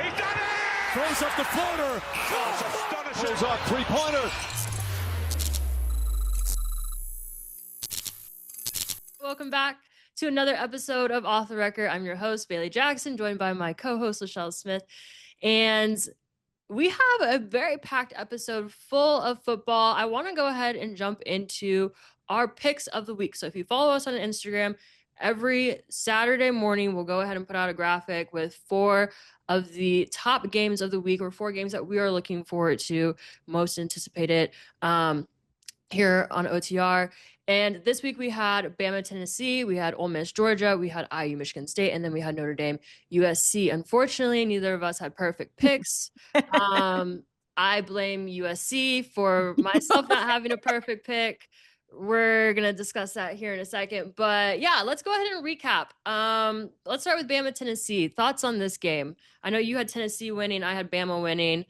He's done it! Throws up the floater. Oh, it's astonishing. Pulls off three-pointer. Welcome back to another episode of Off the Record. I'm your host, Bailey Jackson, joined by my co-host, Lachelle Smith. And we have a very packed episode full of football. I want to go ahead and jump into our picks of the week. So if you follow us on Instagram, every Saturday morning, we'll go ahead and put out a graphic with 4 of the top games of the week, or 4 games that we are looking forward to, most anticipated here on OTR. And this week we had Bama, Tennessee, we had Ole Miss, Georgia, we had IU, Michigan State, and then we had Notre Dame, USC. Unfortunately, neither of us had perfect picks. I blame USC for myself not having a perfect pick. We're going to discuss that here in a second. But yeah, let's go ahead and recap. Let's start with Bama, Tennessee. Thoughts on this game? I know you had Tennessee winning. I had Bama winning.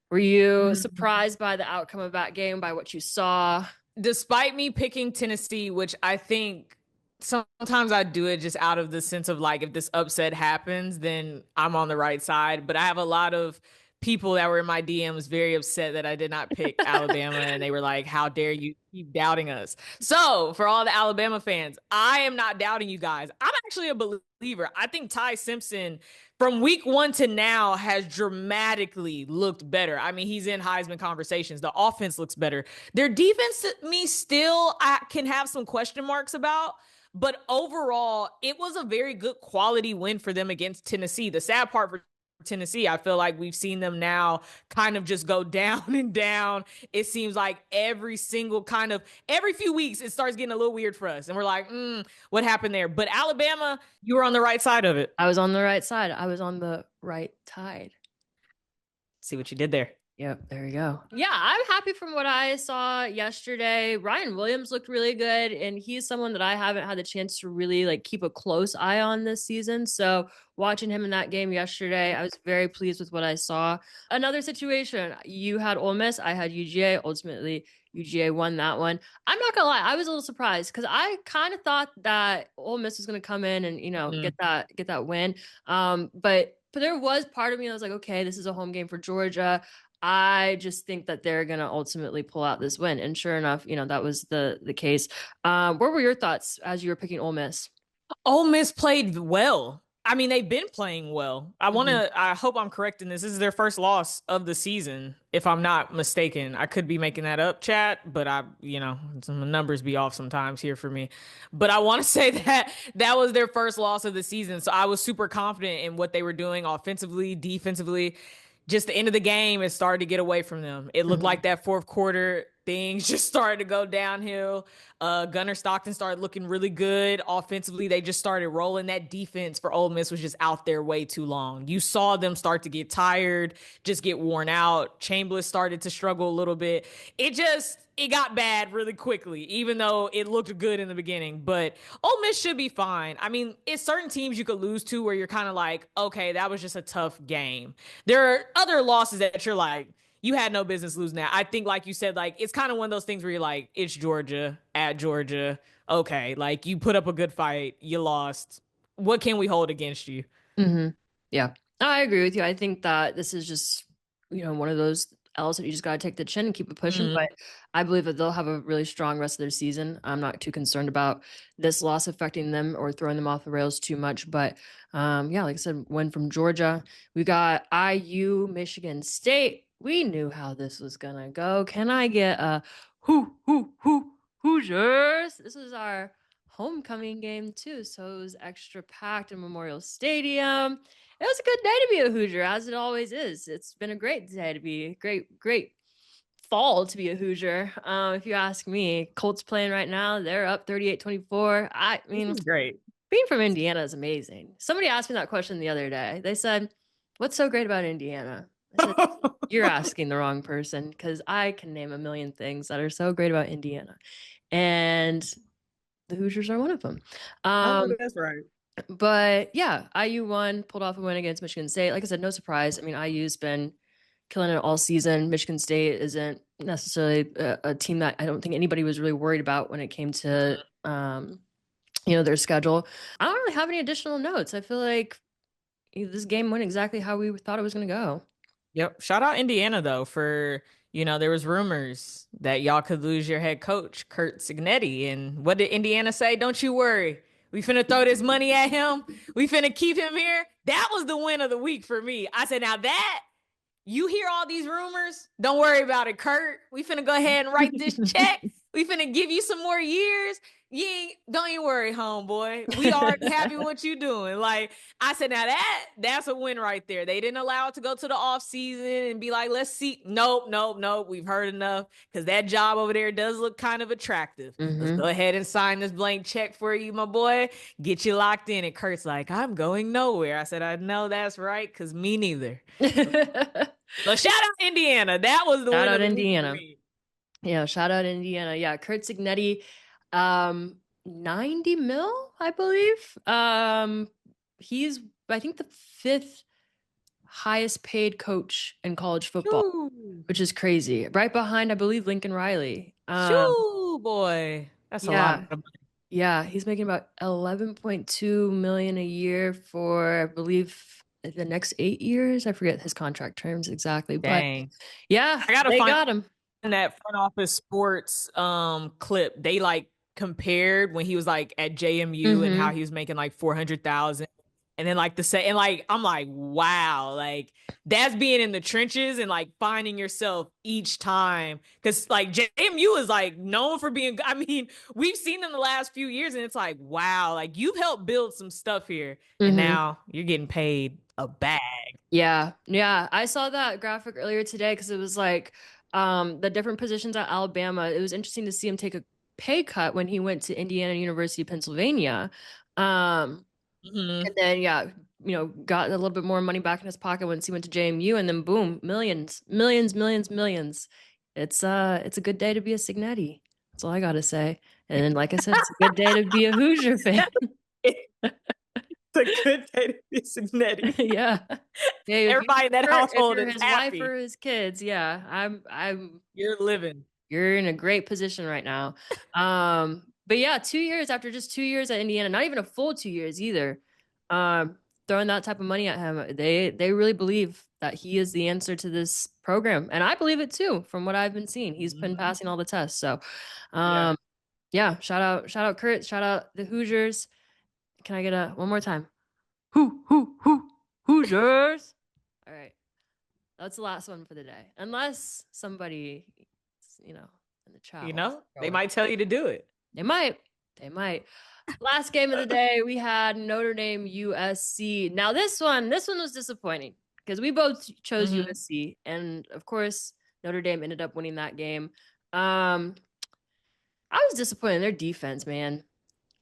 Were you surprised by the outcome of that game, by what you saw? Despite me picking Tennessee, which I think sometimes I do it just out of the sense of like, if this upset happens, then I'm on the right side. But I have a lot of people that were in my DMs very upset that I did not pick Alabama. And they were like, how dare you keep doubting us? So for all the Alabama fans, I am not doubting you guys. I'm actually a believer. I think Ty Simpson from week 1 to now has dramatically looked better. I mean, he's in Heisman conversations. The offense looks better. Their defense, to me, still I can have some question marks about. But overall, it was a very good quality win for them against Tennessee. The sad part for Tennessee, I feel like we've seen them now kind of just go down and down. It seems like every few weeks it starts getting a little weird for us, and we're like, what happened there? But Alabama, you were on the right side of it. I was on the right side. I was on the right tide. See what you did there. Yep, there you go. Yeah, I'm happy from what I saw yesterday. Ryan Williams looked really good, and he's someone that I haven't had the chance to really like keep a close eye on this season. So watching him in that game yesterday, I was very pleased with what I saw. Another situation, you had Ole Miss, I had UGA. Ultimately, UGA won that one. I'm not gonna lie, I was a little surprised because I kind of thought that Ole Miss was gonna come in and get that win. But there was part of me that was like, okay, this is a home game for Georgia. I just think that they're going to ultimately pull out this win. And sure enough, that was the case. What were your thoughts as you were picking Ole Miss? Ole Miss played well. I mean, they've been playing well. I hope I'm correct in this. This is their first loss of the season, if I'm not mistaken. I could be making that up, chat, but some numbers be off sometimes here for me. But I want to say that was their first loss of the season. So I was super confident in what they were doing offensively, defensively. Just the end of the game, it started to get away from them. It looked like that fourth quarter, things just started to go downhill. Gunnar Stockton started looking really good. Offensively, they just started rolling. That defense for Ole Miss was just out there way too long. You saw them start to get tired, just get worn out. Chambliss started to struggle a little bit. It got bad really quickly, even though it looked good in the beginning. But Ole Miss should be fine. I mean, it's certain teams you could lose to where you're kind of like, okay, that was just a tough game. There are other losses that you're like, you had no business losing that. I think, like you said, like it's kind of one of those things where you're like, it's Georgia, at Georgia. Okay, like you put up a good fight, you lost. What can we hold against you? Mm-hmm. Yeah, I agree with you. I think that this is just, one of those L's that you just got to take the chin and keep it pushing. But I believe that they'll have a really strong rest of their season. I'm not too concerned about this loss affecting them or throwing them off the rails too much. But like I said, win from Georgia. We got IU, Michigan State. We knew how this was going to go. Can I get a Hoosiers? This was our homecoming game too. So it was extra packed in Memorial Stadium. It was a good day to be a Hoosier, as it always is. It's been a great day to be great fall to be a Hoosier. If you ask me, Colts playing right now, they're up 38-24. I mean, great. Being from Indiana is amazing. Somebody asked me that question the other day. They said, what's so great about Indiana? I said, you're asking the wrong person, because I can name a million things that are so great about Indiana. And the Hoosiers are one of them. That's right. But yeah, IU won, pulled off a win against Michigan State. Like I said, no surprise. I mean, IU's been killing it all season. Michigan State isn't necessarily a team that I don't think anybody was really worried about when it came to, their schedule. I don't really have any additional notes. I feel like this game went exactly how we thought it was going to go. Yep. Shout out Indiana though for, there was rumors that y'all could lose your head coach, Kurt Signetti. And what did Indiana say? Don't you worry. We finna throw this money at him. We finna keep him here. That was the win of the week for me. I said, now that you hear all these rumors, don't worry about it, Kurt. We finna go ahead and write this check. We finna give you some more years. Don't you worry, homeboy. We already happy what you doing. Like I said, now that's a win right there. They didn't allow it to go to the off season and be like, let's see. Nope. We've heard enough because that job over there does look kind of attractive. Let's go ahead and sign this blank check for you, my boy. Get you locked in. And Kurt's like, I'm going nowhere. I said, I know that's right, because me neither. So shout out Indiana. That was the win of the Indiana. week. Yeah, shout out Indiana. Yeah, Kurt Signetti, 90 mil, I believe. He's, I think, the 5th highest paid coach in college football, which is crazy. Right behind, I believe, Lincoln Riley. Boy. That's a lot of money. Yeah, he's making about 11.2 million a year for, I believe, the next 8 years. I forget his contract terms exactly. Dang. But yeah, they got him. In that front office sports clip, they like compared when he was like at JMU and how he was making like 400,000, and then like I'm like, wow, like that's being in the trenches and like finding yourself each time, because like JMU is like known for being, I mean, we've seen them the last few years and it's like, wow, like you've helped build some stuff here and now you're getting paid a bag. Yeah, I saw that graphic earlier today because it was like the different positions at Alabama. It was interesting to see him take a pay cut when he went to Indiana University, Pennsylvania. And then, got a little bit more money back in his pocket once he went to JMU, and then boom, millions. It's a good day to be a Signetti. That's all I got to say. And then, like I said, it's a good day to be a Hoosier fan. It's a good day to be Signetti. Yeah. Everybody in that household is his happy. wife or his kids. Yeah. You're living. You're in a great position right now. But yeah, 2 years after just 2 years at Indiana, not even a full 2 years either. Throwing that type of money at him, they really believe that he is the answer to this program, and I believe it too. From what I've been seeing, he's been passing all the tests. So, yeah. Shout out Kurt. Shout out the Hoosiers. Can I get one more time? Hoosiers. All right. That's the last one for the day. Unless somebody, in the chat. They might tell you to do it. They might. Last game of the day, we had Notre Dame USC. Now this one was disappointing because we both chose USC, and of course Notre Dame ended up winning that game. I was disappointed in their defense, man.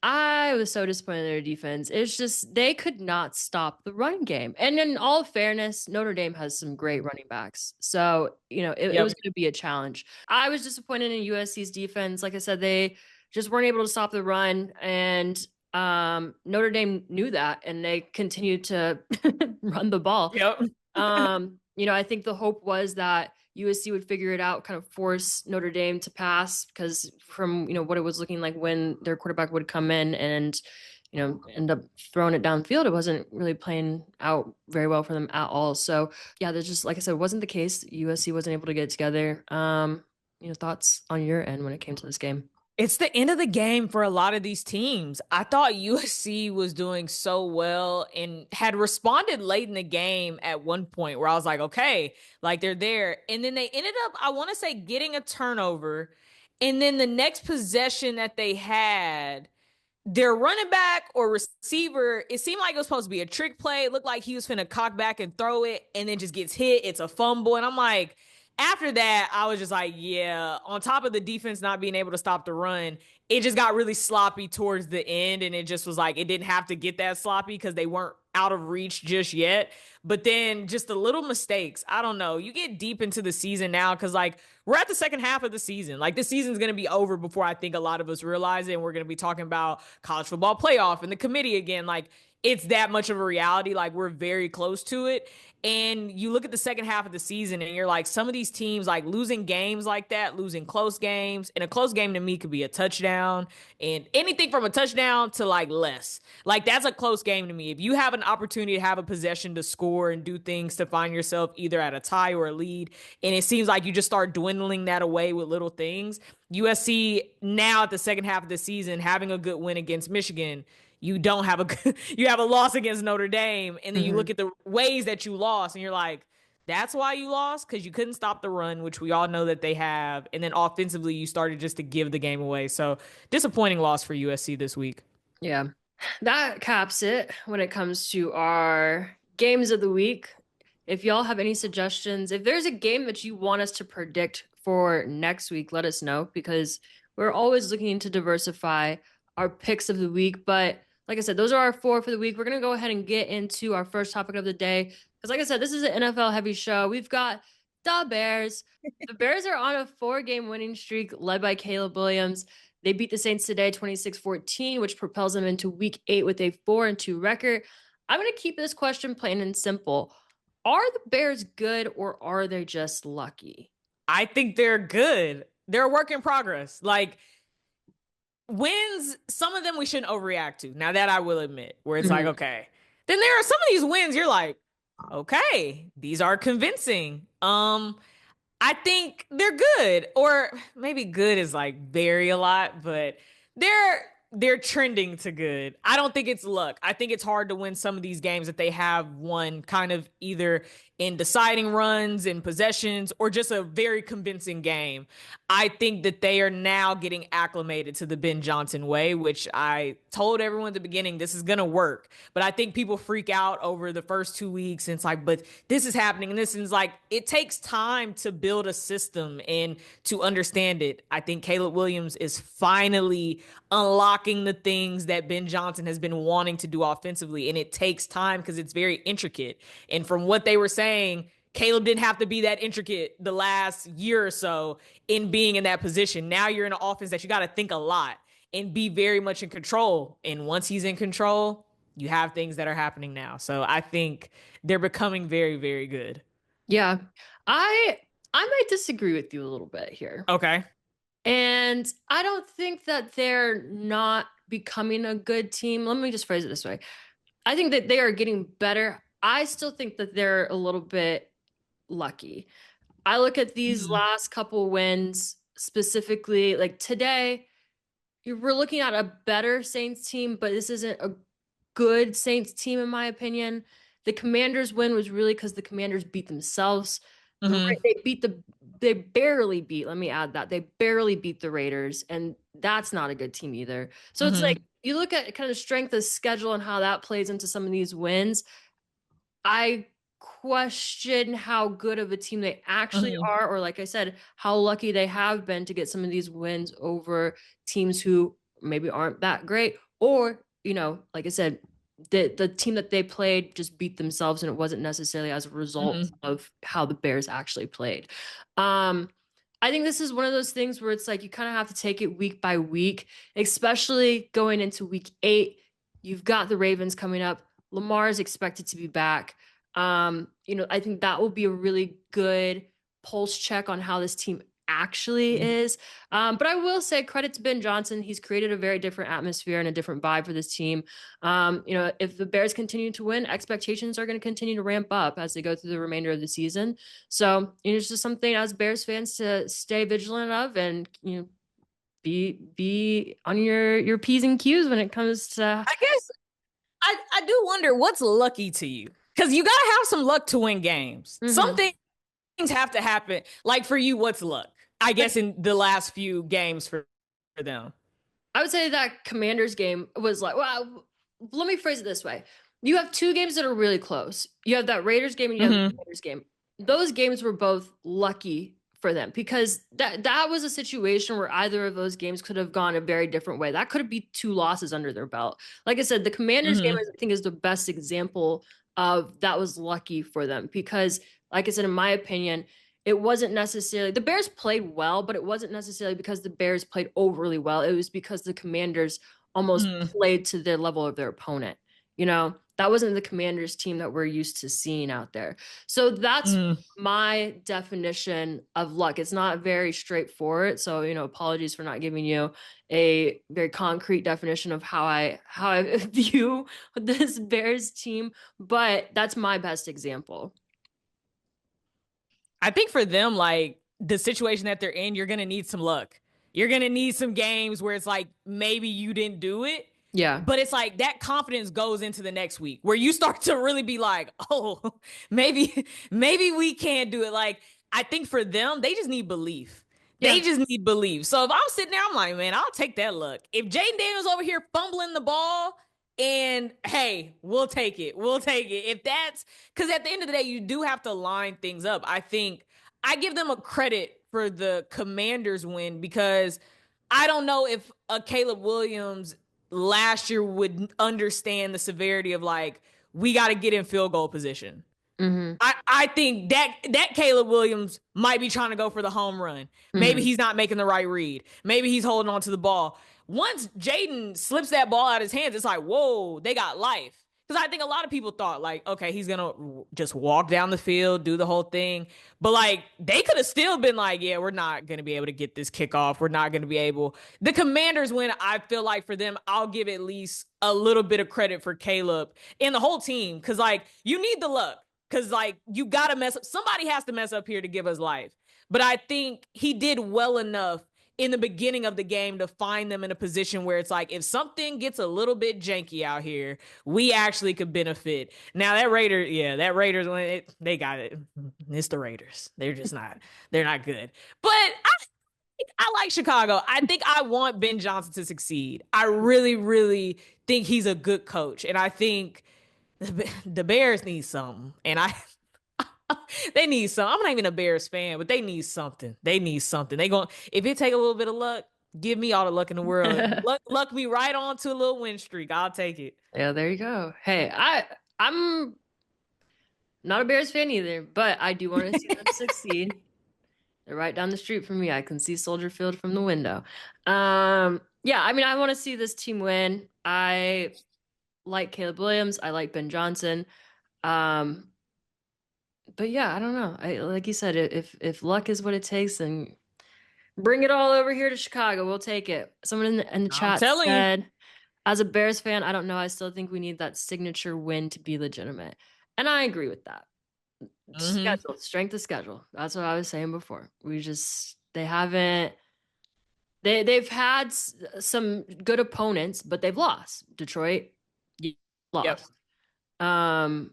I was so disappointed in their defense. It's just they could not stop the running game. And in all fairness, Notre Dame has some great running backs. So, it was going to be a challenge. I was disappointed in USC's defense. Like I said, they just weren't able to stop the run. And Notre Dame knew that, and they continued to run the ball. Yep. I think the hope was that USC would figure it out, kind of force Notre Dame to pass, because from, what it was looking like when their quarterback would come in and, end up throwing it downfield, it wasn't really playing out very well for them at all. So yeah, there's just, like I said, it wasn't the case. USC wasn't able to get it together. Thoughts on your end when it came to this game? It's the end of the game for a lot of these teams. I thought USC was doing so well and had responded late in the game at one point where I was like, okay, like they're there. And then they ended up, I want to say, getting a turnover. And then the next possession that they had, their running back or receiver, it seemed like it was supposed to be a trick play. It looked like he was finna cock back and throw it and then just gets hit. It's a fumble. And I'm like, after that, I was just like, yeah, on top of the defense not being able to stop the run, it just got really sloppy towards the end. And it just was like, it didn't have to get that sloppy because they weren't out of reach just yet. But then just the little mistakes, I don't know. You get deep into the season now because like we're at the second half of the season. Like this season's going to be over before I think a lot of us realize it. And we're going to be talking about college football playoff and the committee again. Like it's that much of a reality. Like we're very close to it. And you look at the second half of the season and you're like, some of these teams like losing games like that, losing close games. And a close game to me could be a touchdown and anything from a touchdown to like less. Like that's a close game to me. If you have an opportunity to have a possession to score and do things to find yourself either at a tie or a lead, and it seems like you just start dwindling that away with little things. USC now at the second half of the season having a good win against Michigan, you don't have you have a loss against Notre Dame, and then you look at the ways that you lost and you're like, that's why you lost, because you couldn't stop the run, which we all know that they have, and then offensively you started just to give the game away. So disappointing loss for USC this week. Yeah, that caps it when it comes to our games of the week. If y'all have any suggestions, if there's a game that you want us to predict for next week, let us know, because we're always looking to diversify our picks of the week. But like I said, those are our 4 for the week. We're going to go ahead and get into our first topic of the day. Because like I said, this is an NFL heavy show. We've got the Bears. The Bears are on a 4-game winning streak led by Caleb Williams. They beat the Saints today 26-14, which propels them into week 8 with a 4-2 record. I'm going to keep this question plain and simple. Are the Bears good or are they just lucky? I think they're good. They're a work in progress. Like, wins, some of them we shouldn't overreact to. Now that I will admit, where it's like, okay. Then there are some of these wins you're like, okay, these are convincing. I think they're good, or maybe good is like very a lot, but they're trending to good. I don't think it's luck. I think it's hard to win some of these games that they have won kind of either in deciding runs and possessions or just a very convincing game. I think that they are now getting acclimated to the Ben Johnson way, which I told everyone at the beginning, this is going to work. But I think people freak out over the first 2 weeks. And it's like, but this is happening. And this is like, it takes time to build a system and to understand it. I think Caleb Williams is finally unlocking the things that Ben Johnson has been wanting to do offensively. And it takes time because it's very intricate. And from what they were saying, Caleb didn't have to be that intricate the last year or so in being in that position. Now you're in an offense that you got to think a lot and be very much in control. And once he's in control, you have things that are happening now. So I think they're becoming very, very good. Yeah. I might disagree with you a little bit here. Okay. And I don't think that they're not becoming a good team. Let me just phrase it this way. I think that they are getting better. I still think that they're a little bit lucky. I look at these last couple wins specifically, like today, we're looking at a better Saints team, but this isn't a good Saints team, in my opinion. The Commanders win was really because the Commanders beat themselves. They barely beat, let me add that. They barely beat the Raiders, and that's not a good team either. So it's like, you look at kind of strength of schedule and how that plays into some of these wins. I question how good of a team they actually are, or like I said, how lucky they have been to get some of these wins over teams who maybe aren't that great, or, you know, like I said, the team that they played just beat themselves and it wasn't necessarily as a result of how the Bears actually played. I think this is one of those things where it's like you kind of have to take it week by week, especially going into week 8. You've got the Ravens coming up. Lamar is expected to be back. You know, I think that will be a really good pulse check on how this team actually is. But I will say credit to Ben Johnson. He's created a very different atmosphere and a different vibe for this team. You know, if the Bears continue to win, expectations are going to continue to ramp up as they go through the remainder of the season. So, you know, it's just something as Bears fans to stay vigilant of, and, you know, be on your P's and Q's when it comes to. I guess I do wonder what's lucky to you, because you got to have some luck to win games. Some things have to happen. Like for you, what's luck? I guess in the last few games for them. I would say that Commanders game was like, well, let me phrase it this way. You have 2 games that are really close. You have that Raiders game and you have the Commanders game. Those games were both lucky for them, because that was a situation where either of those games could have gone a very different way. That could have been 2 losses under their belt. Like I said, the Commanders game, I think, is the best example of that was lucky for them, because like I said, in my opinion, it wasn't necessarily, the Bears played well, but it wasn't necessarily because the Bears played overly well. It was because the Commanders almost played to their level of their opponent. You know, That wasn't the Commanders team that we're used to seeing out there. So that's my definition of luck. It's not very straightforward. So, apologies for not giving you a very concrete definition of how I view this Bears team, but that's my best example. I think for them, like the situation that they're in, you're going to need some luck. You're going to need some games where it's like, maybe you didn't do it. Yeah. But it's like that confidence goes into the next week where you start to really be like, oh, maybe we can't do it. Like, I think for them, they just need belief. Yeah. They just need belief. So if I'm sitting there, I'm like, man, I'll take that luck. If Jaden Daniels over here fumbling the ball, and hey, we'll take it. We'll take it. If that's because at the end of the day, you do have to line things up. I think I give them a credit for the Commanders win because I don't know if a Caleb Williams last year would understand the severity of like, we got to get in field goal position. Mm-hmm. I think that Caleb Williams might be trying to go for the home run. Maybe he's not making the right read. Maybe he's holding on to the ball. Once Jaden slips that ball out of his hands, it's like, whoa, they got life. Because I think a lot of people thought like, okay, he's going to just walk down the field, do the whole thing. But like, they could have still been like, yeah, we're not going to be able to get this kickoff. We're not going to be able. The Commanders win, I feel like for them, I'll give at least a little bit of credit for Caleb and the whole team. Because like, you need the luck. Because like, you got to mess up. Somebody has to mess up here to give us life. But I think he did well enough in the beginning of the game to find them in a position where it's like, if something gets a little bit janky out here, we actually could benefit. Now that Raiders, they got it. It's the Raiders. They're just not, they're not good. But I like Chicago. I think I want Ben Johnson to succeed. I really, really think he's a good coach. And I think the Bears need something. And they need some. I'm not even a Bears fan, but they need something. They need something. If it take a little bit of luck, give me all the luck in the world. luck me right on to a little win streak. I'll take it. Yeah, there you go. Hey, I'm not a Bears fan either, but I do want to see them succeed. They're right down the street from me. I can see Soldier Field from the window. Yeah, I mean, I want to see this team win. I like Caleb Williams. I like Ben Johnson. But yeah, I don't know. Like you said, if luck is what it takes, then bring it all over here to Chicago. We'll take it. Someone in the chat said, as a Bears fan, I don't know. I still think we need that signature win to be legitimate. And I agree with that. Schedule, strength of schedule. That's what I was saying before. They've had some good opponents, but they've lost. Detroit lost. Yep. I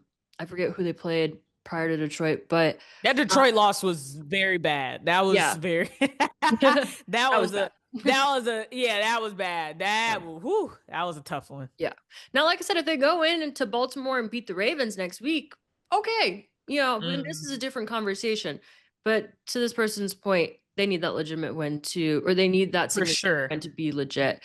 forget who they played prior to Detroit, but that Detroit loss was very bad. That was very that was bad. That was bad. That was a tough one. Yeah. Now, like I said, if they go into Baltimore and beat the Ravens next week, okay. This is a different conversation. But to this person's point, they need that legitimate win or they need that win to be legit.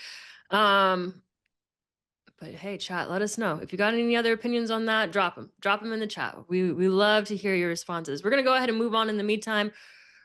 But hey, chat, let us know. If you got any other opinions on that, drop them in the chat. We love to hear your responses. We're going to go ahead and move on in the meantime.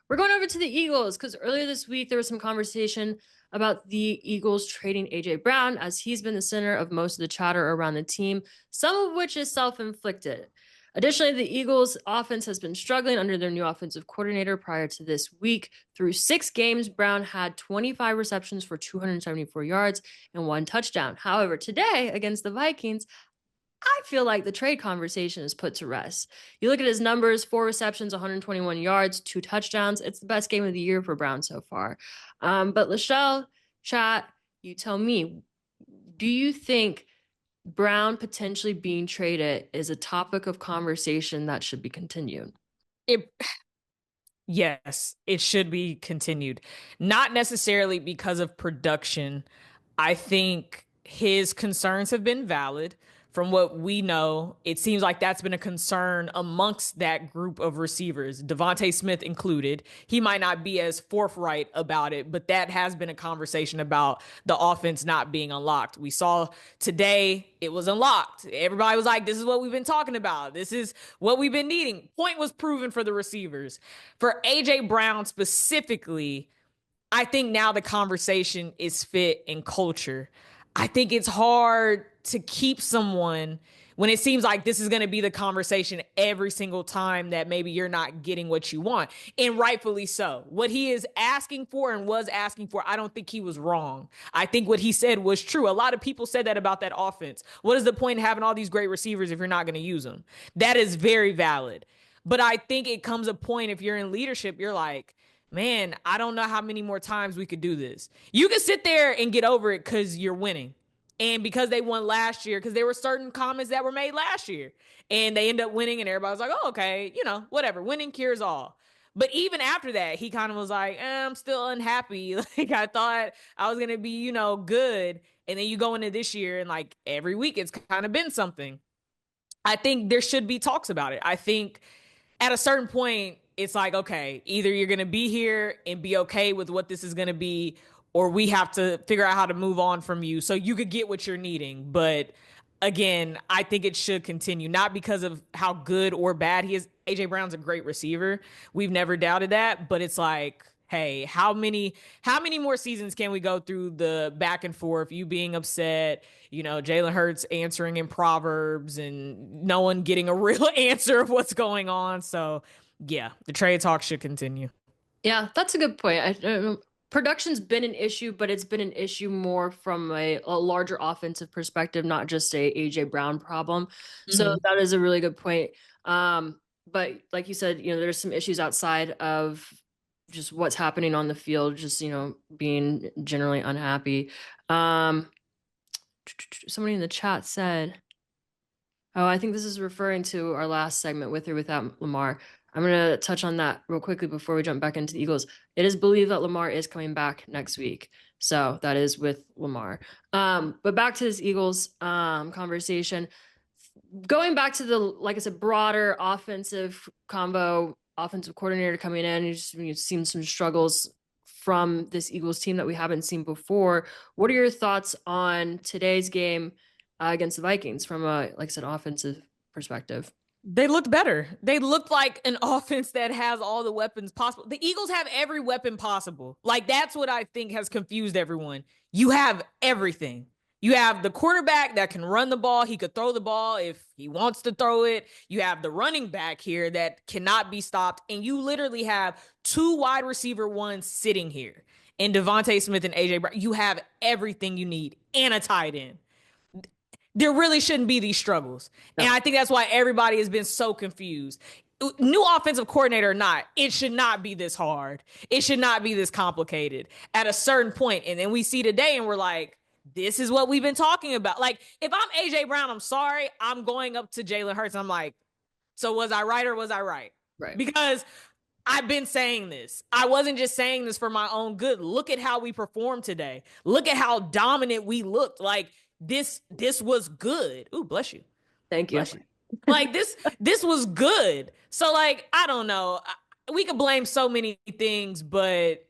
We're going over to the Eagles because earlier this week, there was some conversation about the Eagles trading A.J. Brown, as he's been the center of most of the chatter around the team, some of which is self-inflicted. Additionally, the Eagles' offense has been struggling under their new offensive coordinator prior to this week. Through 6 games, Brown had 25 receptions for 274 yards and 1 touchdown. However, today against the Vikings, I feel like the trade conversation is put to rest. You look at his numbers, 4 receptions, 121 yards, 2 touchdowns. It's the best game of the year for Brown so far. But Lachelle, chat, you tell me, do you think Brown potentially being traded is a topic of conversation that should be continued? Yes, it should be continued. Not necessarily because of production. I think his concerns have been valid. From what we know, it seems like that's been a concern amongst that group of receivers, Devontae Smith included. He might not be as forthright about it, but that has been a conversation about the offense not being unlocked. We saw today it was unlocked. Everybody was like, this is what we've been talking about. This is what we've been needing. Point was proven for the receivers. For A.J. Brown specifically, I think now the conversation is fit and culture. I think it's hard to keep someone when it seems like this is going to be the conversation every single time that maybe you're not getting what you want. And rightfully so. What he is asking for and was asking for, I don't think he was wrong. I think what he said was true. A lot of people said that about that offense. What is the point in having all these great receivers if you're not going to use them? That is very valid. But I think it comes a point if you're in leadership, you're like, man, I don't know how many more times we could do this. You can sit there and get over it because you're winning. And because they won last year, because there were certain comments that were made last year and they end up winning and everybody was like, oh, okay, whatever. Winning cures all. But even after that, he kind of was like, I'm still unhappy. Like I thought I was going to be, good. And then you go into this year and like every week it's kind of been something. I think there should be talks about it. I think at a certain point, it's like, okay, either you're going to be here and be okay with what this is going to be, or we have to figure out how to move on from you so you could get what you're needing. But again, I think it should continue, not because of how good or bad he is. AJ Brown's a great receiver. We've never doubted that, but it's like, hey, how many more seasons can we go through the back and forth, you being upset, Jalen Hurts answering in Proverbs and no one getting a real answer of what's going on. So yeah, the trade talk should continue. Yeah, that's a good point. Production's been an issue, but it's been an issue more from a larger offensive perspective, not just a AJ Brown problem. Mm-hmm. So that is a really good point. But like you said, there's some issues outside of just what's happening on the field, just, being generally unhappy. Somebody in the chat said, oh, I think this is referring to our last segment, with or without Lamar. I'm going to touch on that real quickly before we jump back into the Eagles. It is believed that Lamar is coming back next week. So that is with Lamar. But back to this Eagles conversation. Going back to the, like I said, broader offensive combo, offensive coordinator coming in, you've seen some struggles from this Eagles team that we haven't seen before. What are your thoughts on today's game against the Vikings from a, like I said, offensive perspective? They looked better. They looked like an offense that has all the weapons possible. The Eagles have every weapon possible. Like, that's what I think has confused everyone. You have everything. You have the quarterback that can run the ball. He could throw the ball if he wants to throw it. You have the running back here that cannot be stopped. And you literally have two wide receiver ones sitting here in Devontae Smith and AJ Brown. You have everything you need and a tight end. There really shouldn't be these struggles. No. And I think that's why everybody has been so confused. New offensive coordinator or not, it should not be this hard. It should not be this complicated at a certain point. And then we see today and we're like, this is what we've been talking about. Like, if I'm AJ Brown, I'm sorry, I'm going up to Jalen Hurts. I'm like, so was I right or was I right? Right. Because I've been saying this. I wasn't just saying this for my own good. Look at how we performed today. Look at how dominant we looked. Like, this was good. Ooh, bless you. Thank you. Bless you. Like, this was good. So, like, I don't know. We could blame so many things, but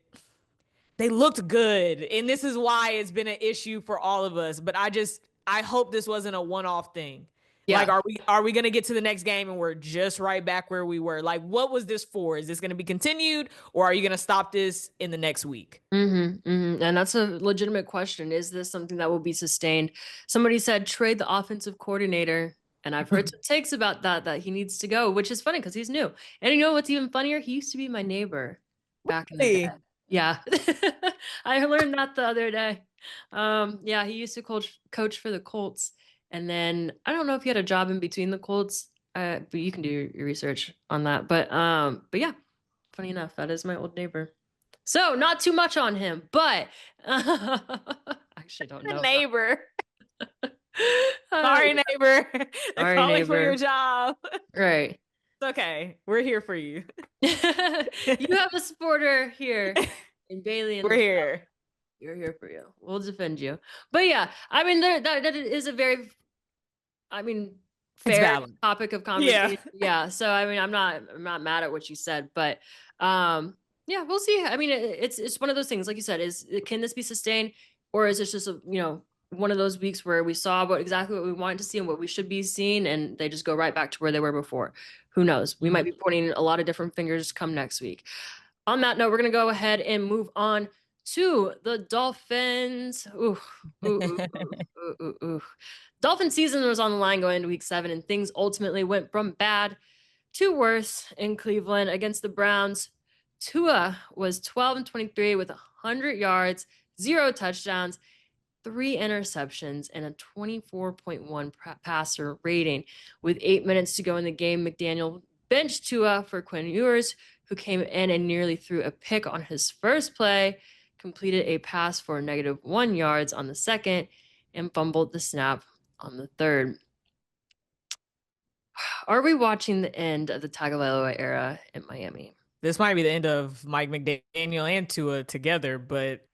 they looked good. And this is why it's been an issue for all of us. But I hope this wasn't a one-off thing. Yeah. Like, are we going to get to the next game and we're just right back where we were? Like, what was this for? Is this going to be continued, or are you going to stop this in the next week? Mm-hmm, mm-hmm. And that's a legitimate question. Is this something that will be sustained? Somebody said trade the offensive coordinator. And I've heard some takes about that he needs to go, which is funny because he's new. And you know what's even funnier? He used to be my neighbor back in the day. Yeah. I learned that the other day. Yeah, he used to coach for the Colts. And then I don't know if he had a job in between the Colts, but you can do your research on that. But yeah, funny enough, that is my old neighbor. So not too much on him, but actually don't know. Neighbor. Sorry, neighbor. They're calling for your job. Right. It's okay. We're here for you. You have a supporter here in Bailey. We're here. You're here for you. We'll defend you. But yeah, I mean, that is a very, fair topic of conversation. Yeah. So I mean, I'm not mad at what you said, but yeah, we'll see. I mean, it's one of those things, like you said, can this be sustained, or is this just one of those weeks where we saw exactly what we wanted to see and what we should be seeing, and they just go right back to where they were before? Who knows? We might be pointing a lot of different fingers come next week. On that note, we're going to go ahead and move on to the Dolphins. Dolphin season was on the line going into week 7, and things ultimately went from bad to worse in Cleveland against the Browns. Tua was 12-23 with 100 yards, 0 touchdowns, 3 interceptions, and a 24.1 passer rating. With 8 minutes to go in the game, McDaniel benched Tua for Quinn Ewers, who came in and nearly threw a pick on his first play, completed a pass for -1 yards on the second, and fumbled the snap on the third. Are we watching the end of the Tagovailoa era in Miami? This might be the end of Mike McDaniel and Tua together, but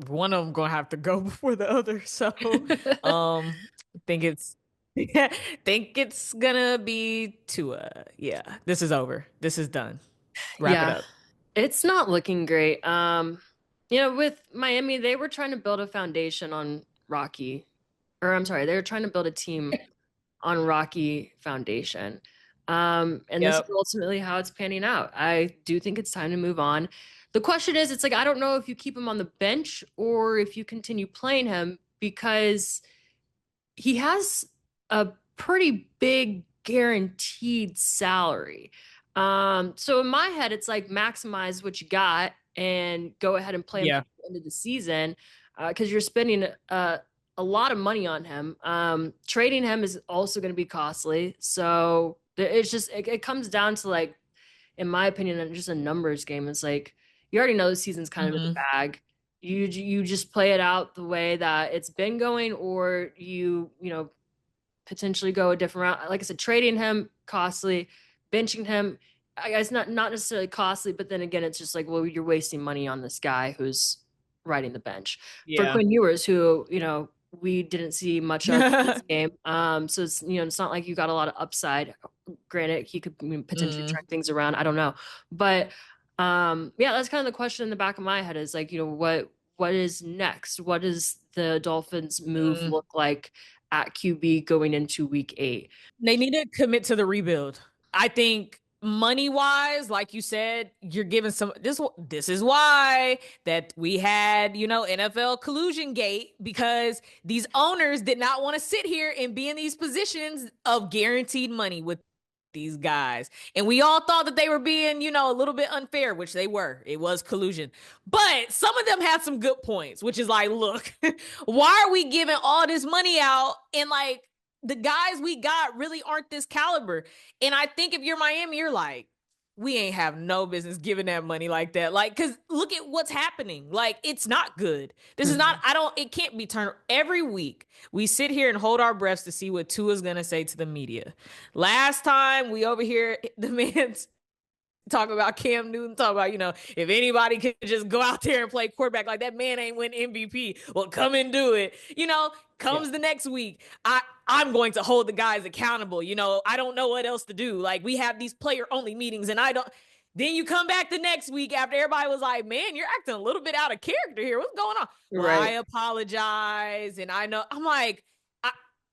one of them gonna have to go before the other. So, think it's think it's gonna be Tua. Yeah, this is over. This is done. Wrap it up. It's not looking great. With Miami, they were trying to build a foundation on Rocky, or I'm sorry, they were trying to build a team on Rocky foundation. And this is ultimately how it's panning out. I do think it's time to move on. The question is, it's like, I don't know if you keep him on the bench or if you continue playing him, because he has a pretty big guaranteed salary. So in my head, it's like, maximize what you got and go ahead and play him at the end of the season, because you're spending a lot of money on him. Trading him is also going to be costly. So it's just, it comes down to, like, in my opinion, just a numbers game. It's like, you already know the season's kind of in the bag. You just play it out the way that it's been going, or you potentially go a different route. Like I said, trading him, costly. Benching him, I guess not necessarily costly, but then again, it's just like, well, you're wasting money on this guy who's riding the bench. For Quinn Ewers, who we didn't see much of this game. So it's it's not like you got a lot of upside. Granted, he could potentially turn things around. I don't know, but that's kind of the question in the back of my head, is like, what is next? What does the Dolphins move look like at QB going into week 8? They need to commit to the rebuild. I think money wise, like you said, you're giving some, this is why that we had, NFL collusion gate, because these owners did not want to sit here and be in these positions of guaranteed money with these guys. And we all thought that they were being, a little bit unfair, which they were. It was collusion. But some of them had some good points, which is like, look, why are we giving all this money out, and like, the guys we got really aren't this caliber? And I think if you're Miami, you're like, we ain't have no business giving that money like that. Like, because look at what's happening. Like, it's not good. This is not, it can't be turned. Every week we sit here and hold our breaths to see what Tua's going to say to the media. Last time we over here, the man's talk about Cam Newton, talk about, if anybody could just go out there and play quarterback, like, that man ain't win MVP. Well, come and do it. Comes the next week, I'm going to hold the guys accountable. I don't know what else to do. Like, we have these player only meetings, and then you come back the next week after everybody was like, man, you're acting a little bit out of character here. What's going on? Right. Well, I apologize. And I know, I'm like,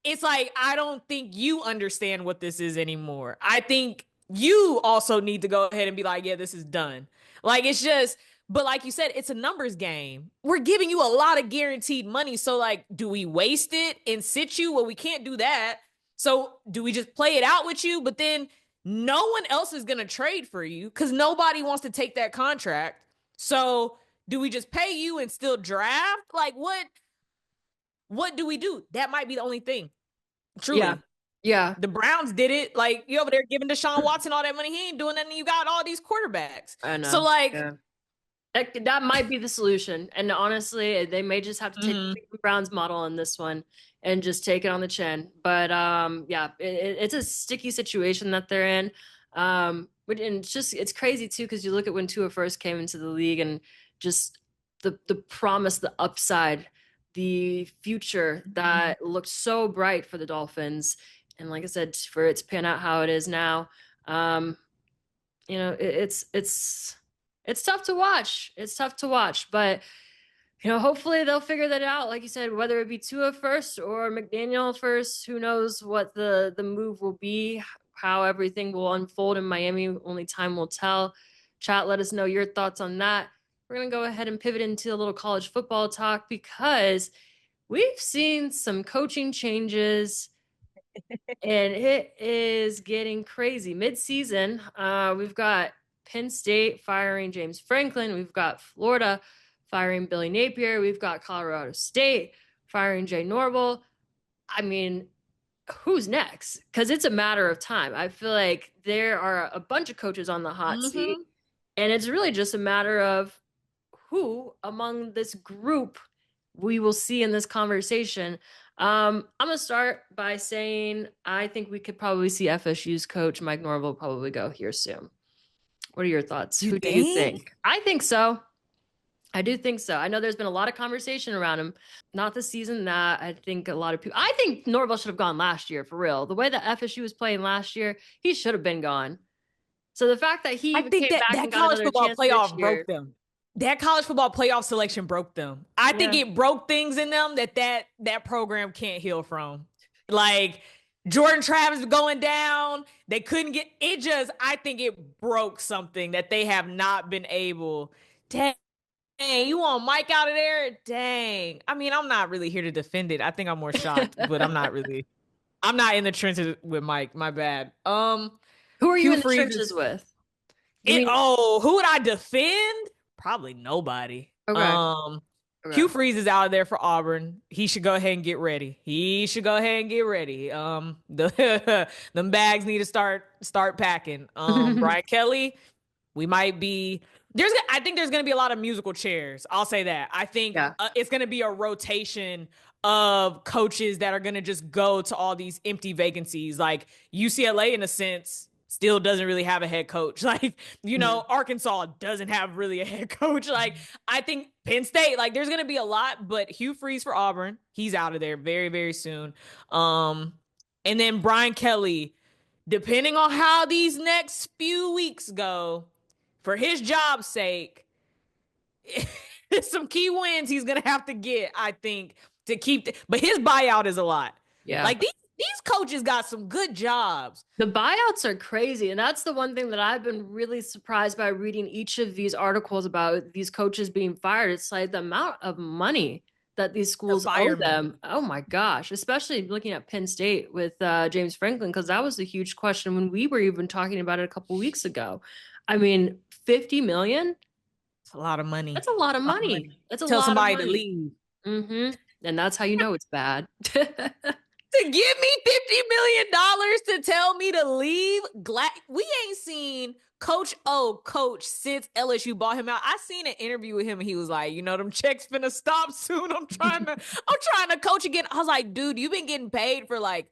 it's like, I don't think you understand what this is anymore. I think you also need to go ahead and be like, yeah, this is done. Like, it's just, but like you said, it's a numbers game. We're giving you a lot of guaranteed money. So, like, do we waste it and sit you? Well, we can't do that. So do we just play it out with you? But then no one else is going to trade for you because nobody wants to take that contract. So do we just pay you and still draft? Like, what do we do? That might be the only thing. Truly. Yeah. The Browns did it. Like, you over there giving Deshaun Watson all that money. He ain't doing nothing. You got all these quarterbacks. I know. So, like, that might be the solution. And honestly, they may just have to take the Browns model on this one and just take it on the chin. But it's a sticky situation that they're in. And it's crazy too, because you look at when Tua first came into the league and just the promise, the upside, the future that looked so bright for the Dolphins. And like I said, for it to pan out how it is now, it's tough to watch. It's tough to watch, but hopefully they'll figure that out. Like you said, whether it be Tua first or McDaniel first, who knows what the move will be, how everything will unfold in Miami. Only time will tell. Chat, let us know your thoughts on that. We're going to go ahead and pivot into a little college football talk, because we've seen some coaching changes and it is getting crazy. Mid-season, we've got Penn State firing James Franklin. We've got Florida firing Billy Napier. We've got Colorado State firing Jay Norvell. I mean, who's next? Because it's a matter of time. I feel like there are a bunch of coaches on the hot seat, and it's really just a matter of who among this group we will see in this conversation. I'm going to start by saying I think we could probably see FSU's coach Mike Norvell probably go here soon. What are your thoughts? Who do you think? I think so. I do think so. I know there's been a lot of conversation around him. Not the season that I think a lot of people. I think Norvell should have gone last year for real. The way that FSU was playing last year, he should have been gone. So the fact that he I think that college football playoff broke them. That college football playoff selection broke them. I think it broke things in them that program can't heal from. Like Jordan Travis going down, they couldn't get it. I think it broke something that they have not been able. Dang, you want Mike out of there? Dang. I mean, I'm not really here to defend it. I think I'm more shocked, but I'm not in the trenches with Mike. My bad. Who are you in the trenches with? Who would I defend? Probably nobody. Okay. Hugh Freeze is out of there for Auburn. He should go ahead and get ready. Them bags need to start packing. Brian Kelly, we might be I think there's going to be a lot of musical chairs. I'll say that. I think it's going to be a rotation of coaches that are going to just go to all these empty vacancies. Like UCLA, in a sense, still doesn't really have a head coach. Like, Arkansas doesn't have really a head coach. Like, I think Penn State, like, there's going to be a lot, but Hugh Freeze for Auburn, he's out of there very, very soon. And then Brian Kelly, depending on how these next few weeks go, for his job's sake, some key wins he's going to have to get, I think, to keep. But his buyout is a lot. Yeah. Like, these coaches got some good jobs. The buyouts are crazy. And that's the one thing that I've been really surprised by reading each of these articles about these coaches being fired. It's like the amount of money that these schools owe them. Oh my gosh. Especially looking at Penn State with James Franklin, because that was a huge question when we were even talking about it a couple weeks ago. I mean, $50 million? It's a lot of money. That's a lot of money. That's a lot of money. Tell somebody to leave. Mm-hmm. And that's how you know it's bad. To give me $50 million to tell me to leave? We ain't seen Coach O coach since LSU bought him out. I seen an interview with him and he was like, them checks finna stop soon. I'm trying to coach again. I was like, dude, you've been getting paid for like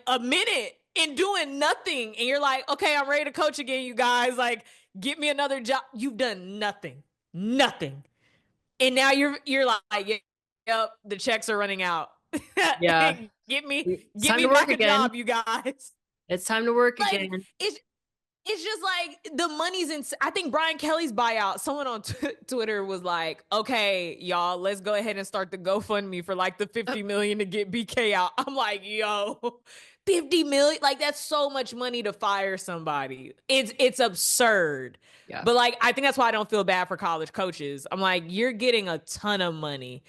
a minute and doing nothing. And you're like, okay, I'm ready to coach again, you guys. Like, get me another job. You've done nothing. And now you're like, yep, the checks are running out. Yeah. Get me back a job, you guys. It's time to work again. It's just like the money's in. I think Brian Kelly's buyout, someone on Twitter was like, okay, y'all, let's go ahead and start the GoFundMe for like the $50 million to get BK out. I'm like, yo, $50 million. Like, that's so much money to fire somebody. It's absurd. Yeah. But like, I think that's why I don't feel bad for college coaches. I'm like, you're getting a ton of money.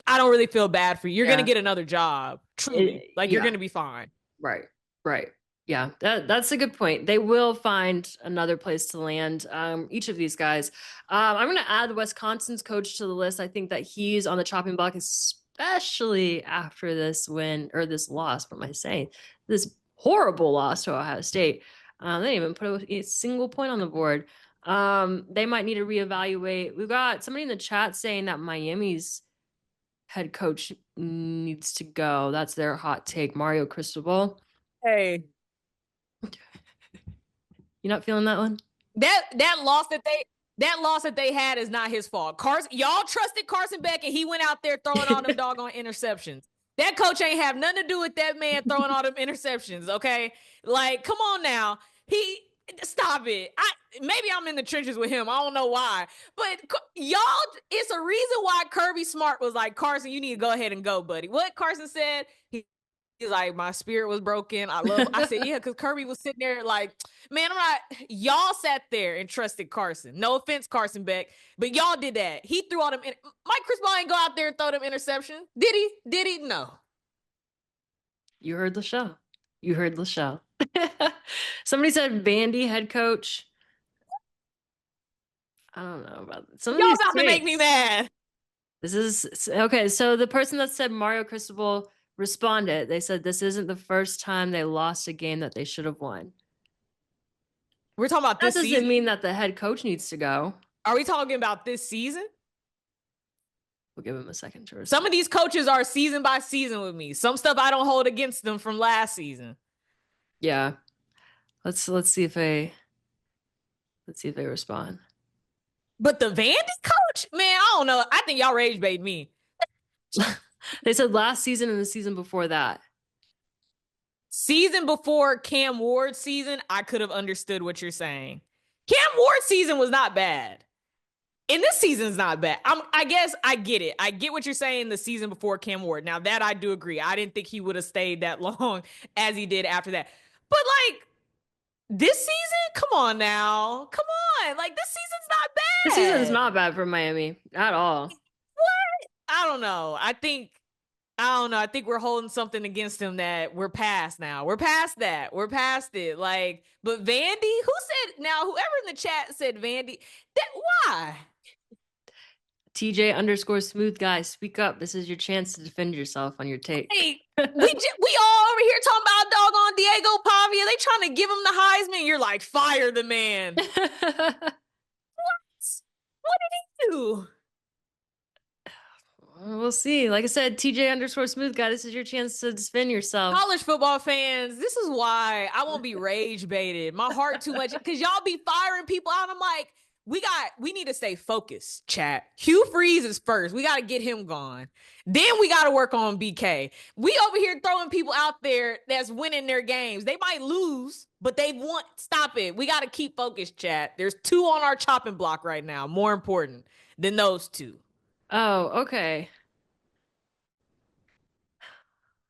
I don't really feel bad for you. You're going to get another job. Truly. You're going to be fine. Right. Yeah, that's a good point. They will find another place to land, each of these guys. I'm going to add Wisconsin's coach to the list. I think that he's on the chopping block, especially after this win or this loss. What am I saying? This horrible loss to Ohio State. They didn't even put a single point on the board. They might need to reevaluate. We've got somebody in the chat saying that Miami's head coach needs to go. That's their hot take. Mario Cristobal. Hey. You not feeling that one? That loss that they had is not his fault. Y'all trusted Carson Beck and he went out there throwing all them doggone interceptions. That coach ain't have nothing to do with that man throwing all them interceptions, okay? Like, come on now. Stop it. Maybe I'm in the trenches with him. I don't know why. But y'all, it's a reason why Kirby Smart was like, Carson, you need to go ahead and go, buddy. What Carson said, He's like, my spirit was broken. I said, yeah, because Kirby was sitting there like, man, y'all sat there and trusted Carson. No offense, Carson Beck, but y'all did that. He threw all them. Mike Chris Ball ain't go out there and throw them interception. Did he? Did he? No. You heard the show. You heard the show. Somebody said Vandy head coach. I don't know about some of Y'all these about to make takes. me mad. This is okay. So the person that said Mario Cristobal responded. They said this isn't the first time they lost a game that they should have won. We're talking about this That doesn't season? mean that the head coach needs to go. Are we talking about this season? We'll give him a second to respond. Some of these coaches are season by season with me. Some stuff I don't hold against them from last season. Yeah. Let's see if they respond. But the Vandy coach, man, I don't know. I think y'all rage bait me. They said last season and the season before that. Season before Cam Ward's season, I could have understood what you're saying. Cam Ward's season was not bad. And this season's not bad. I guess I get it. I get what you're saying the season before Cam Ward. Now that I do agree. I didn't think he would have stayed that long as he did after that. But like this season, come on now. Come on. Like this season's not bad. This season's not bad for Miami at all. What? I don't know. I think we're holding something against him that we're past now. We're past that. We're past it. Like, but Vandy, whoever in the chat said Vandy, why? TJ_smooth guy, speak up. This is your chance to defend yourself on your take. Hey, we all over here talking about doggone Diego Pavia. They trying to give him the Heisman. You're like, fire the man. What? What did he do? We'll see. Like I said, TJ_smooth guy, this is your chance to defend yourself. College football fans, this is why I won't be rage baited. My heart too much because y'all be firing people out. I'm like, we need to stay focused, chat. Hugh Freeze is first. We got to get him gone. Then we got to work on BK. We over here throwing people out there that's winning their games. They might lose, but they want, stop it. We got to keep focused, chat. There's 2 on our chopping block right now, more important than those 2. Oh, okay.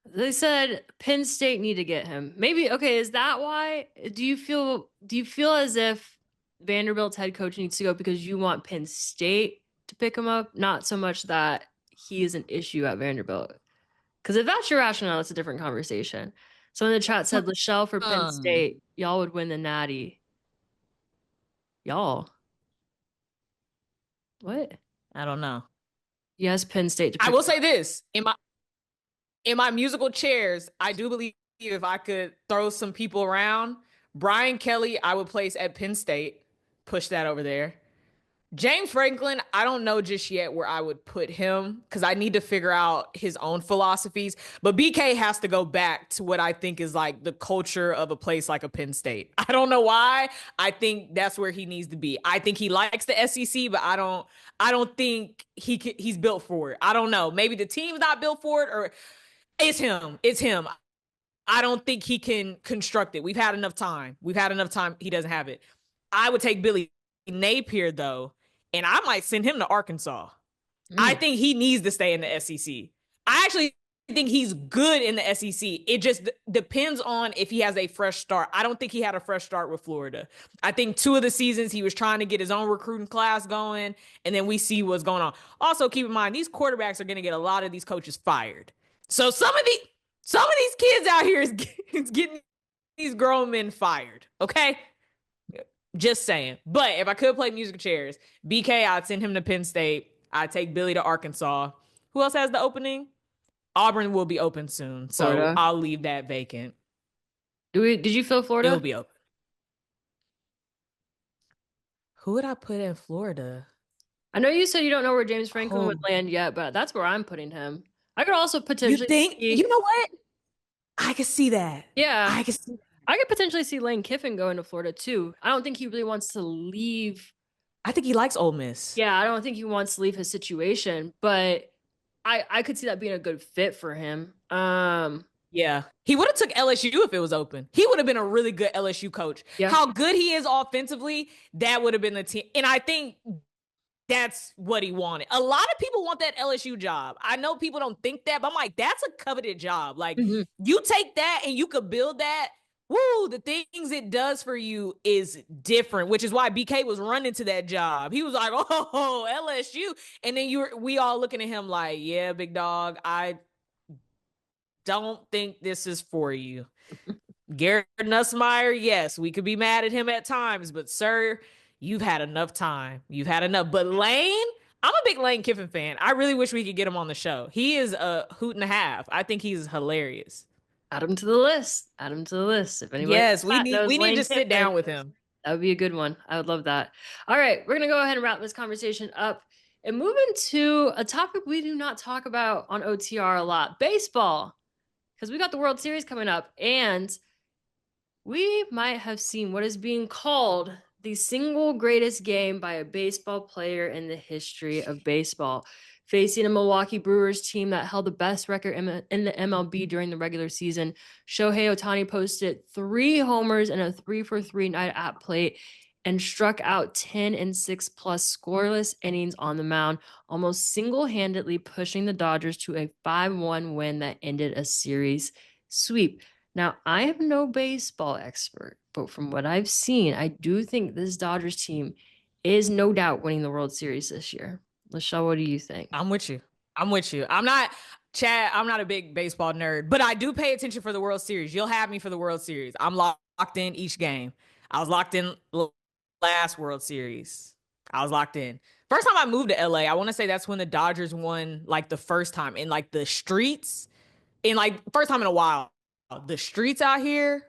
They said Penn State need to get him. Maybe, okay, is that why? Do you feel as if Vanderbilt's head coach needs to go because you want Penn State to pick him up, not so much that he is an issue at Vanderbilt? Because if that's your rationale, it's a different conversation. So in the chat said Lachelle for Penn State, y'all would win the Natty. Y'all. What? I don't know. Yes, Penn State. I will say this. In my musical chairs, I do believe if I could throw some people around, Brian Kelly, I would place at Penn State. Push that over there. James Franklin, I don't know just yet where I would put him because I need to figure out his own philosophies. But BK has to go back to what I think is like the culture of a place like a Penn State. I don't know why. I think that's where he needs to be. I think he likes the SEC, but I don't think he's built for it. I don't know. Maybe the team's not built for it, or it's him. It's him. I don't think he can construct it. We've had enough time. He doesn't have it. I would take Billy Napier though, and I might send him to Arkansas. I think he needs to stay in the SEC. I actually think he's good in the SEC. It just depends on if he has a fresh start. I don't think he had a fresh start with Florida. I think 2 of the seasons he was trying to get his own recruiting class going, and then we see what's going on. Also, keep in mind, these quarterbacks are going to get a lot of these coaches fired. So some of these kids out here is getting these grown men fired, okay? Just saying. But if I could play music chairs, BK, I'd send him to Penn State. I'd take Billy to Arkansas. Who else has the opening? Auburn will be open soon, so Florida. I'll leave that vacant. Did you fill Florida? It'll be open. Who would I put in Florida? I know you said you don't know where James Franklin would land yet, but that's where I'm putting him. I could also potentially. You think? You know what? I could see that. Yeah, I could see that. I could potentially see Lane Kiffin going to Florida too. I don't think he really wants to leave. I think he likes Ole Miss. Yeah, I don't think he wants to leave his situation, but I could see that being a good fit for him. Yeah. He would have took LSU if it was open. He would have been a really good LSU coach. Yeah. How good he is offensively, that would have been the team. And I think that's what he wanted. A lot of people want that LSU job. I know people don't think that, but I'm like, that's a coveted job. Like, you take that and you could build that. Woo, the things it does for you is different, which is why BK was running to that job. He was like, oh, LSU. And then we all looking at him like, yeah, big dog, I don't think this is for you. Garrett Nussmeier, yes, we could be mad at him at times, but sir, you've had enough time. You've had enough. But Lane, I'm a big Lane Kiffin fan. I really wish we could get him on the show. He is a hoot and a half. I think he's hilarious. Add him to the list. Add him to the list. If anyone we need to sit down with him. That would be a good one. I would love that. All right, we're gonna go ahead and wrap this conversation up and move into a topic we do not talk about on OTR a lot: baseball, because we got the World Series coming up, and we might have seen what is being called the single greatest game by a baseball player in the history of baseball, facing a Milwaukee Brewers team that held the best record in the MLB during the regular season. Shohei Ohtani posted 3 homers and a 3-for-3 night at plate and struck out 10 and 6+ scoreless innings on the mound, almost single-handedly pushing the Dodgers to a 5-1 win that ended a series sweep. Now, I am no baseball expert, but from what I've seen, I do think this Dodgers team is no doubt winning the World Series this year. Lachelle, what do you think? I'm with you. I'm not, Chad, I'm not a big baseball nerd, but I do pay attention for the World Series. You'll have me for the World Series. I'm locked in each game. I was locked in last World Series. I was locked in. First time I moved to LA, I want to say that's when the Dodgers won, like, the first time in, like, the streets. In, like, first time in a while. The streets out here,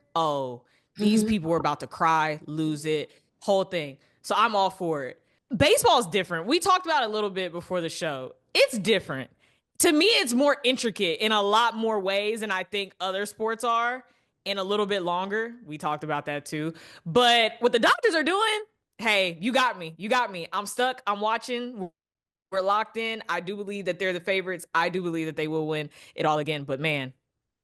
these people were about to cry, lose it, whole thing. So I'm all for it. Baseball's different. We talked about it a little bit before the show. It's different. To me, it's more intricate in a lot more ways than I think other sports are, and a little bit longer. We talked about that too. But what the Dodgers are doing, hey, you got me. You got me. I'm stuck. I'm watching. We're locked in. I do believe that they're the favorites. I do believe that they will win it all again. But man,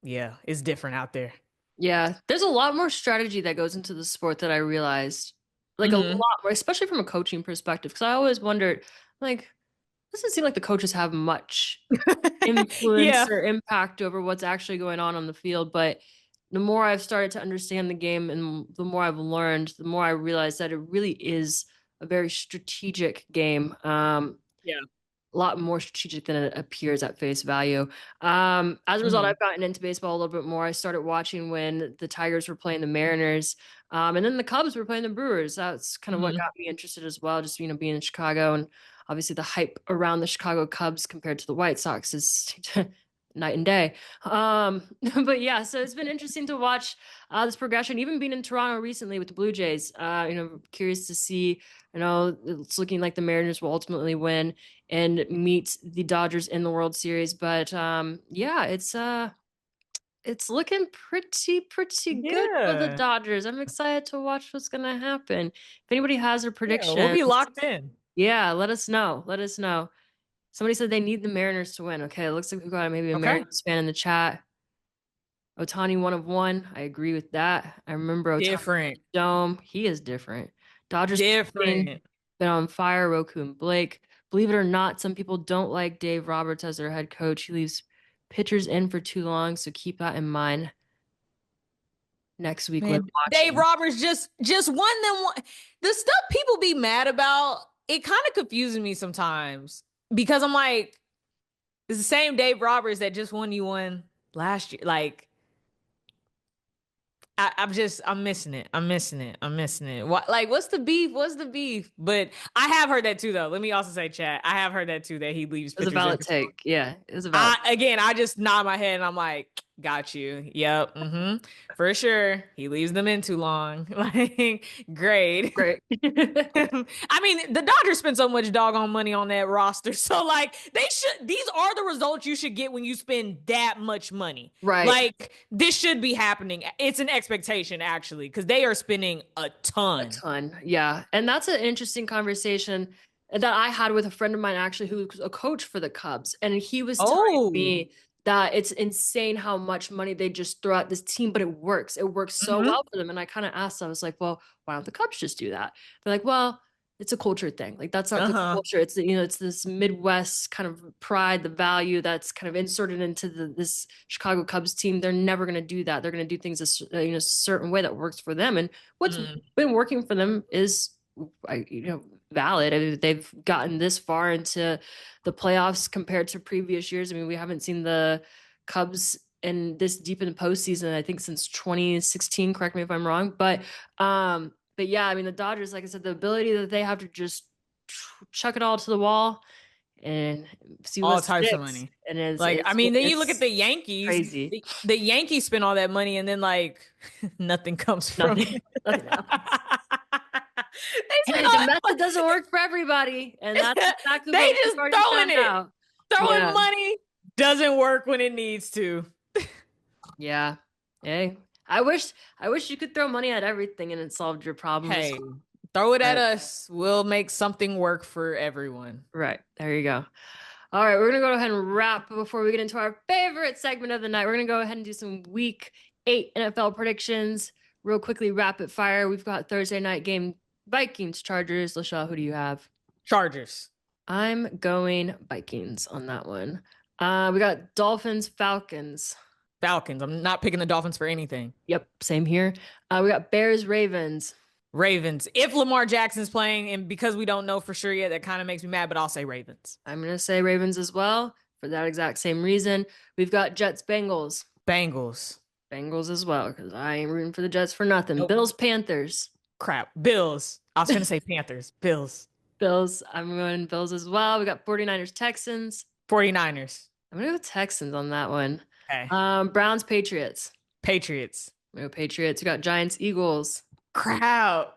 yeah, it's different out there. Yeah, there's a lot more strategy that goes into the sport that I realized. Like a lot more, especially from a coaching perspective. Because I always wondered, like, doesn't seem like the coaches have much influence or impact over what's actually going on the field. But the more I've started to understand the game and the more I've learned, the more I realize that it really is a very strategic game. A lot more strategic than it appears at face value. As a result, I've gotten into baseball a little bit more. I started watching when the Tigers were playing the Mariners, and then the Cubs were playing the Brewers. That's kind of what got me interested as well, just, you know, being in Chicago. And obviously the hype around the Chicago Cubs compared to the White Sox is night and day. But yeah, so it's been interesting to watch this progression, even being in Toronto recently with the Blue Jays. Curious to see, it's looking like the Mariners will ultimately win and meet the Dodgers in the World Series. But it's looking pretty good for the Dodgers. I'm excited to watch what's going to happen. If anybody has a prediction, we'll be locked in. Yeah, let us know. Somebody said they need the Mariners to win. Okay, it looks like we've got maybe a Mariners fan in the chat. Ohtani 1 of 1. I agree with that. I remember Ohtani different Dome. He is different. Dodgers different. Been on fire. Roku and Blake. Believe it or not, some people don't like Dave Roberts as their head coach. He leaves pitchers in for too long, so keep that in mind. Next week, when Dave Roberts just won them. The stuff people be mad about, it kind of confuses me sometimes. Because I'm like, it's the same Dave Roberts that just won you one last year. Like, I'm missing it. What's the beef? But I have heard that too, though. Let me also say, chat, I have heard that too, that he leaves. It was a valid take. Yeah, it was a valid take. Again, I just nod my head and I'm like, got you. Yep. For sure. He leaves them in too long. Like, great. I mean, the Dodgers spend so much doggone money on that roster. So, like, these are the results you should get when you spend that much money. Right. Like, this should be happening. It's an expectation, actually, because they are spending a ton. Yeah. And that's an interesting conversation that I had with a friend of mine, actually, who's a coach for the Cubs. And he was telling me that it's insane how much money they just throw at this team, but it works. It works so well for them. And I kind of asked, I was like, well, why don't the Cubs just do that? They're like, well, it's a culture thing. Like that's not the Uh-huh. culture. It's it's this Midwest kind of pride, the value that's kind of inserted into this Chicago Cubs team. They're never going to do that. They're going to do things a certain way that works for them. And what's Mm. been working for them is, valid. I mean, they've gotten this far into the playoffs compared to previous years. I mean, we haven't seen the Cubs in this deep in the postseason, I think, since 2016. Correct me if I'm wrong, but yeah, I mean, the Dodgers, like I said, the ability that they have to just chuck it all to the wall and see All what types of sticks. money. And Like, I mean, then you look at it's the Yankees. crazy. The Yankees spend all that money and then like nothing comes from Nothing, it. nothing happens. They Hey, spend all the that method doesn't work for everybody, and that's exactly They what we've just already throwing found it. out. Throwing Yeah. money doesn't work when it needs to. Yeah. Hey, I wish you could throw money at everything and it solved your problems. Hey, throw it at But- us. We'll make something work for everyone. Right. There you go. All right, we're going to go ahead and wrap before we get into our favorite segment of the night. We're going to go ahead and do some week 8 NFL predictions real quickly, rapid fire. We've got Thursday night game, Vikings, Chargers. Lachelle, who do you have? Chargers. I'm going Vikings on that one. We got Dolphins, Falcons. Falcons. I'm not picking the Dolphins for anything. Yep, same here. We got Bears, Ravens. Ravens. If Lamar Jackson's playing, and because we don't know for sure yet, that kind of makes me mad, but I'll say Ravens. I'm going to say Ravens as well for that exact same reason. We've got Jets, Bengals. Bengals. Bengals as well, because I ain't rooting for the Jets for nothing. Nope. Bills, Panthers. Crap. Bills. I was going to say Panthers. Bills. Bills. I'm going Bills as well. We got 49ers, Texans. 49ers. I'm going to go Texans on that one. Okay. Browns, Patriots. Patriots. I'm going to go Patriots. We got Giants, Eagles. Crowd.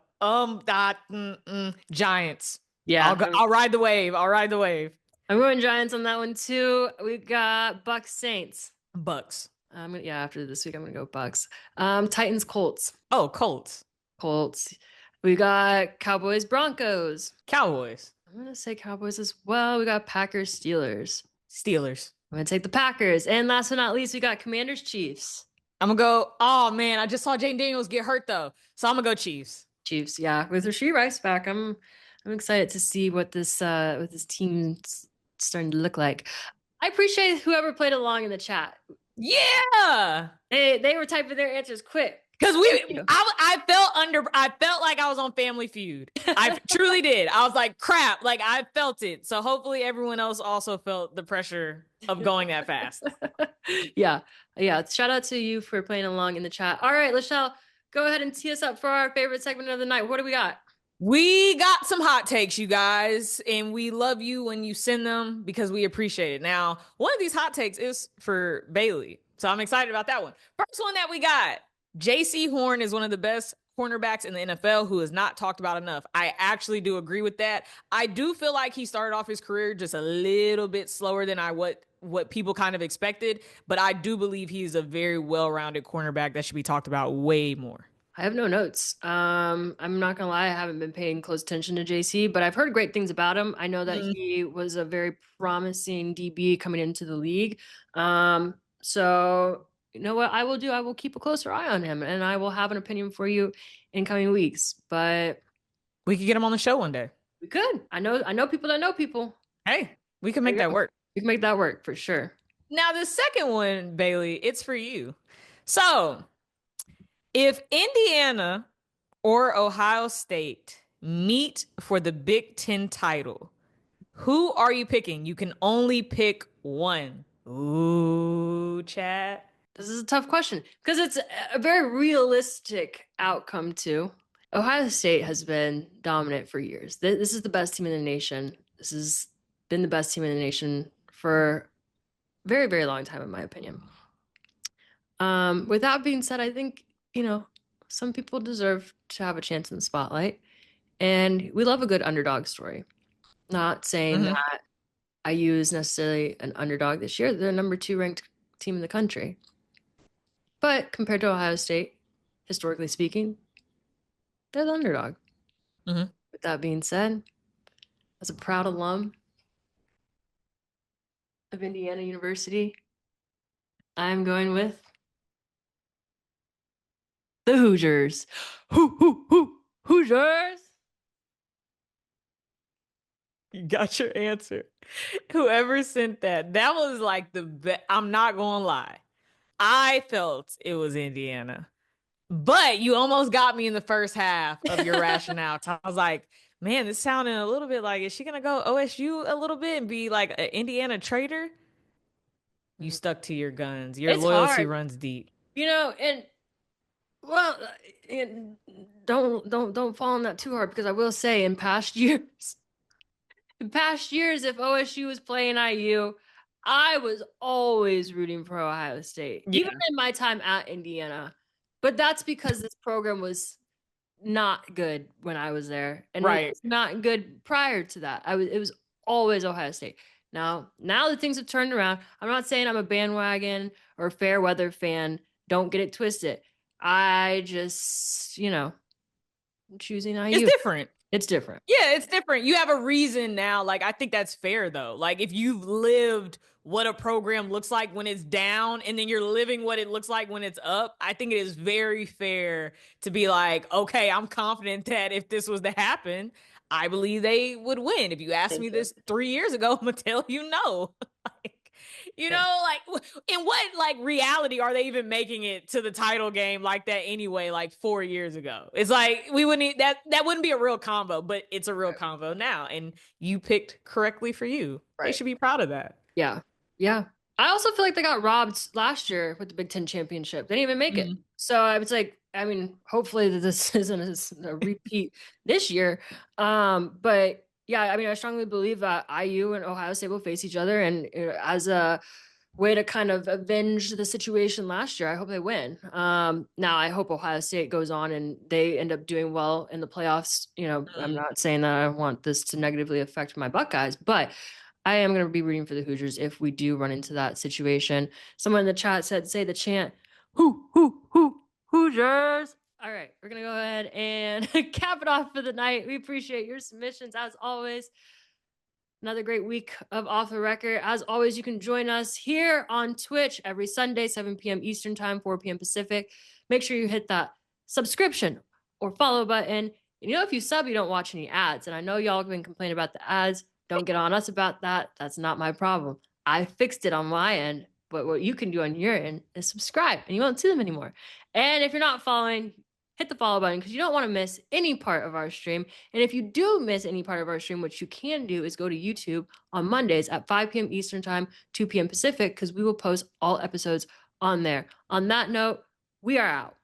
Giants. Yeah. I'll ride the wave. I'm going Giants on that one too. We got Bucks, Saints. Bucks. After this week, I'm going to go Bucks. Titans, Colts. Oh, Colts. We got Cowboys, Broncos. Cowboys. I'm going to say Cowboys as well. We got Packers, Steelers. Steelers. I'm going to take the Packers. And last but not least, we got Commanders, Chiefs. I'm going to go. Oh, man. I just saw Jane Daniels get hurt, though. So I'm going to go Chiefs. Chiefs, yeah. With Rashee Rice back, I'm excited to see what this team's starting to look like. I appreciate whoever played along in the chat. Yeah. They were typing their answers quick. Because I felt like I was on Family Feud. I truly did. I was like, crap. Like, I felt it. So hopefully everyone else also felt the pressure of going that fast. Yeah. Shout out to you for playing along in the chat. All right, Lachelle, go ahead and tee us up for our favorite segment of the night. What do we got? We got some hot takes, you guys, and we love you when you send them because we appreciate it. Now, one of these hot takes is for Bailey. So I'm excited about that one. First one that we got. J.C. Horn is one of the best cornerbacks in the NFL who is not talked about enough. I actually do agree with that. I do feel like he started off his career just a little bit slower than what people kind of expected, but I do believe he's a very well-rounded cornerback that should be talked about way more. I have no notes. I'm not gonna lie, I haven't been paying close attention to JC, but I've heard great things about him. I know that he was a very promising DB coming into the league. So you know what I will do? I will keep a closer eye on him, and I will have an opinion for you in coming weeks. But we could get him on the show one day. We could. I know people that know people. Hey, we can make that work. We can make that work for sure. Now, the second one, Bailey, it's for you. So, if Indiana or Ohio State meet for the Big Ten title, who are you picking? You can only pick one. Ooh, chat. This is a tough question because it's a very realistic outcome too. Ohio State has been dominant for years. This is the best team in the nation. This has been the best team in the nation for a very, very long time, in my opinion. With that being said, I think, some people deserve to have a chance in the spotlight. And we love a good underdog story. Not saying that I use necessarily an underdog this year. They're the number 2 ranked team in the country. But compared to Ohio State, historically speaking, they're the underdog. With that being said, as a proud alum of Indiana University, I'm going with the Hoosiers. Hoosiers! You got your answer. Whoever sent that was like the best. I'm not gonna lie. I felt it was Indiana. But you almost got me in the first half of your rationale. I was like, man, this sounded a little bit like, is she going to go OSU a little bit and be like an Indiana traitor? You stuck to your guns. Your It's loyalty hard. runs deep. And well, and don't fall on that too hard, because I will say in past years, if OSU was playing IU, I was always rooting for Ohio State, even in my time at Indiana. But that's because this program was not good when I was there, and it was not good prior to that. It was always Ohio State. Now that things have turned around, I'm not saying I'm a bandwagon or a fair weather fan. Don't get it twisted. I just, choosing IU. It's different. It's different. Yeah, it's different. You have a reason now. Like, I think that's fair, though. Like, if you've lived what a program looks like when it's down and then you're living what it looks like when it's up, I think it is very fair to be like, okay, I'm confident that if this was to happen, I believe they would win. If you asked me this 3 years ago, I'm going to tell you no. In what reality are they even making it to the title game like that anyway, 4 years ago? It's like, we wouldn't, that wouldn't be a real combo, but it's a real combo now. And you picked correctly for you. Right. They should be proud of that. Yeah. Yeah. I also feel like they got robbed last year with the Big Ten championship. They didn't even make it. So I was like, hopefully that this isn't a repeat this year. But yeah, I strongly believe that IU and Ohio State will face each other, and as a way to kind of avenge the situation last year, I hope they win. Now I hope Ohio State goes on and they end up doing well in the playoffs. I'm not saying that I want this to negatively affect my Buckeyes, but I am going to be rooting for the Hoosiers if we do run into that situation. Someone in the chat say the chant, Hoosiers. All right, we're going to go ahead and cap it off for the night. We appreciate your submissions as always. Another great week of Off the Record. As always, you can join us here on Twitch every Sunday, 7 p.m. Eastern Time, 4 p.m. Pacific. Make sure you hit that subscription or follow button. If you sub, you don't watch any ads. And I know y'all have been complaining about the ads. Don't get on us about that. That's not my problem. I fixed it on my end. But what you can do on your end is subscribe, and you won't see them anymore. And if you're not following, hit the follow button, because you don't want to miss any part of our stream. And if you do miss any part of our stream, what you can do is go to YouTube on Mondays at 5 p.m. Eastern Time, 2 p.m. Pacific, because we will post all episodes on there. On that note, we are out.